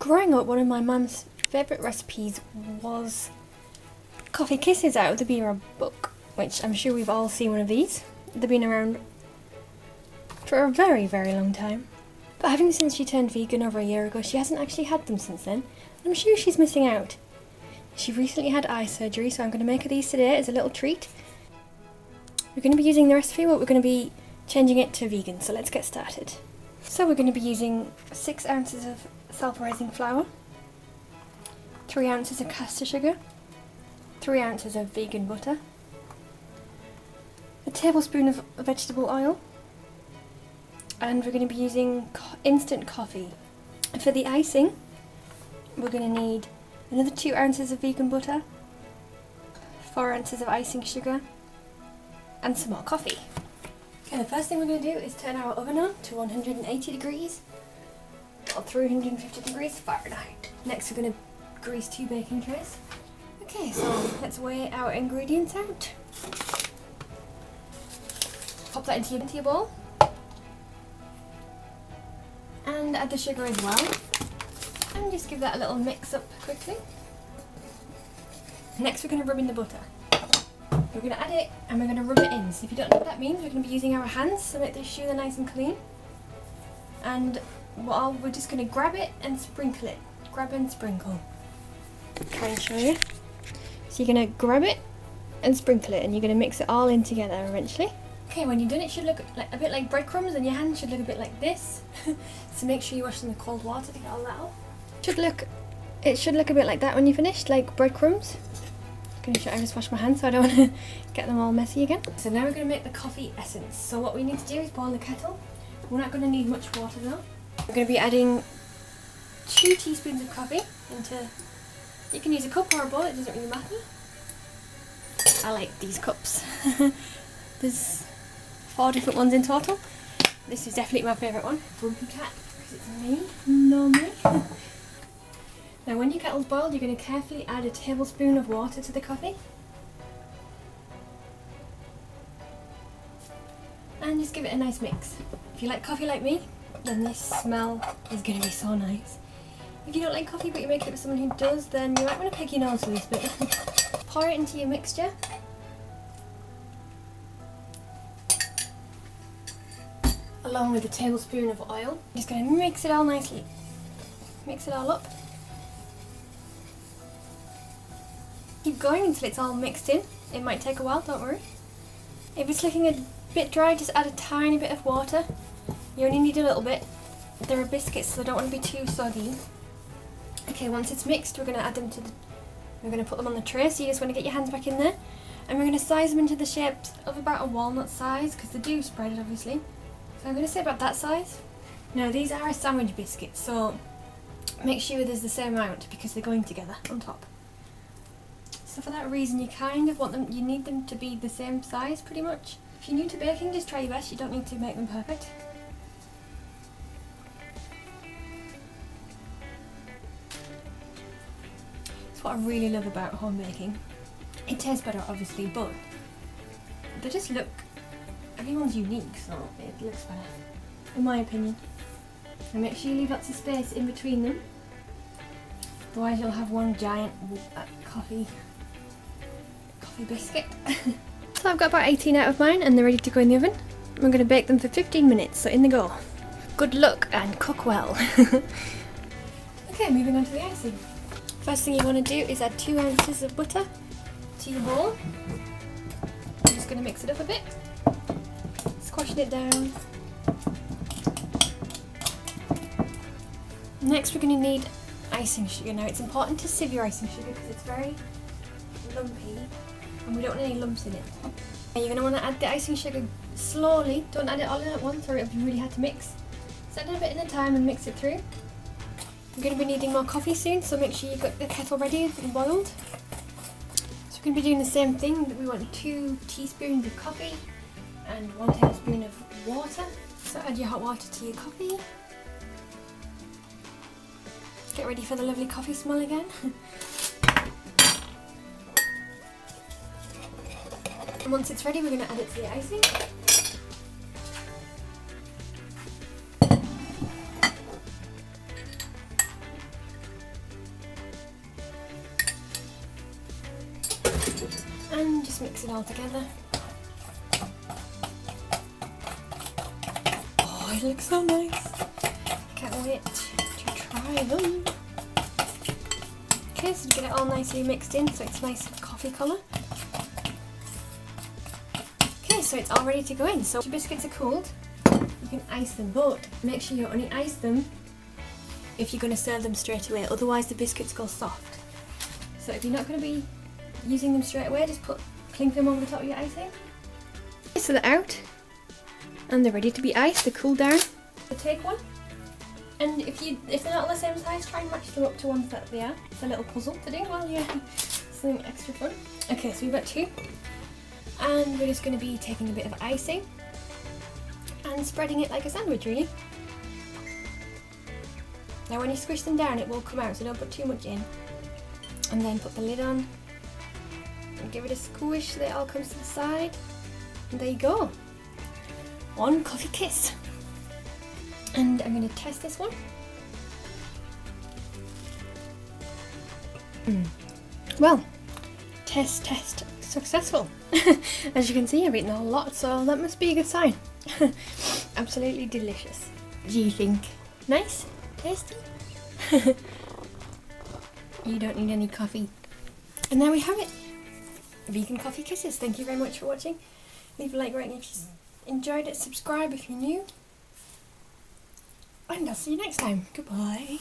Growing up, one of my mum's favourite recipes was coffee kisses out of the Beer book, which I'm sure we've all seen one of these. They've been around for a very, very long time. But having since she turned vegan over a year ago, she hasn't actually had them since then. I'm sure she's missing out. She recently had eye surgery, so I'm going to make her these today as a little treat. We're going to be using the recipe, but we're going to be changing it to vegan, so let's get started. So we're going to be using 6 ounces of self-rising flour, 3 ounces of caster sugar, 3 ounces of vegan butter, a tablespoon of vegetable oil, and we're going to be using instant coffee. For the icing, we're going to need another 2 ounces of vegan butter, 4 ounces of icing sugar, and some more coffee. Okay, the first thing we're going to do is turn our oven on to 180 degrees or 350 degrees Fahrenheit. Next we're going to grease 2 baking trays. Okay, so let's weigh our ingredients out. Pop that into your bowl. And add the sugar as well. And just give that a little mix up quickly. Next we're going to rub in the butter. We're going to add it and we're going to rub it in. So if you don't know what that means, we're going to be using our hands to make this sugar nice and clean. And we're just going to grab it and sprinkle it. Grab and sprinkle. Try and show you. So you're going to grab it and sprinkle it, and you're going to mix it all in together eventually. Okay, when you're done, it should look a bit like breadcrumbs, and your hands should look a bit like this. So make sure you wash them in cold water to get all that off. It should look a bit like that when you're finished, like breadcrumbs. I just washed my hands so I don't want to get them all messy again. So now we're going to make the coffee essence. So what we need to do is boil the kettle. We're not going to need much water though. We're going to be adding 2 teaspoons of coffee into, you can use a cup or a bowl, it doesn't really matter. I like these cups. There's 4 different ones in total. This is definitely my favourite one, Grumpy Cat, because it's me, normally. Now when your kettle's boiled, you're going to carefully add a tablespoon of water to the coffee. And just give it a nice mix. If you like coffee like me, then this smell is going to be so nice. If you don't like coffee but you make it with someone who does, then you might want to pick your nose for this bit. Pour it into your mixture. Along with a tablespoon of oil. I'm just going to mix it all nicely. Mix it all up. Keep going until it's all mixed in. It might take a while, don't worry. If it's looking a bit dry, just add a tiny bit of water. You only need a little bit. There are biscuits, so they don't want to be too soggy. Okay, once it's mixed, we're going to add them we're going to put them on the tray, so you just want to get your hands back in there. And we're going to size them into the shapes of about a walnut size, because they do spread it obviously. So I'm going to say about that size. Now these are sandwich biscuits, so make sure there's the same amount because they're going together on top. So for that reason you kind of want them, you need them to be the same size pretty much. If you're new to baking, just try your best, you don't need to make them perfect. That's what I really love about home baking. It tastes better obviously, but they just look, everyone's unique, so it looks better, in my opinion. And make sure you leave lots of space in between them, otherwise you'll have one giant coffee biscuit. So I've got about 18 out of mine and they're ready to go in the oven. I'm going to bake them for 15 minutes, so in they go. Good luck and cook well. Okay, moving on to the icing. First thing you want to do is add 2 ounces of butter to your bowl. I'm just going to mix it up a bit, squashing it down. Next we're going to need icing sugar. Now it's important to sieve your icing sugar because it's very lumpy and we don't want any lumps in it. And you're going to want to add the icing sugar slowly, don't add it all in at once or it'll be really hard to mix. So add it a bit at a time and mix it through. We're going to be needing more coffee soon, so make sure you've got the kettle ready and boiled. So we're going to be doing the same thing. We want 2 teaspoons of coffee and 1 tablespoon of water. So add your hot water to your coffee. Get ready for the lovely coffee smell again. And once it's ready, we're going to add it to the icing. and just mix it all together. Oh, it looks so nice. Can't wait to try them. Okay, so to get it all nicely mixed in so it's nice coffee colour. Okay, so it's all ready to go in. So your biscuits are cooled, you can ice them, but make sure you only ice them if you're going to serve them straight away, otherwise the biscuits go soft. So if you're not going to be using them straight away, just clink them over the top of your icing. So they're out and they're ready to be iced, they're cooled down. So take one, and if they're not the same size, try and match them up to ones that they are. It's a little puzzle to do while you're something extra fun. Okay, so we've got two, and we're just going to be taking a bit of icing and spreading it like a sandwich, really. Now when you squish them down, it will come out, so don't put too much in. And then put the lid on and give it a squish so that it all comes to the side. And there you go. One coffee kiss. And I'm going to test this one. Well, test, successful. As you can see, I've eaten a lot, so that must be a good sign. Absolutely delicious. Do you think? Nice? Tasty? You don't need any coffee. And there we have it. Vegan coffee kisses. Thank you very much for watching. Leave a like rating if you enjoyed it. Subscribe if you're new. And I'll see you next time. Goodbye.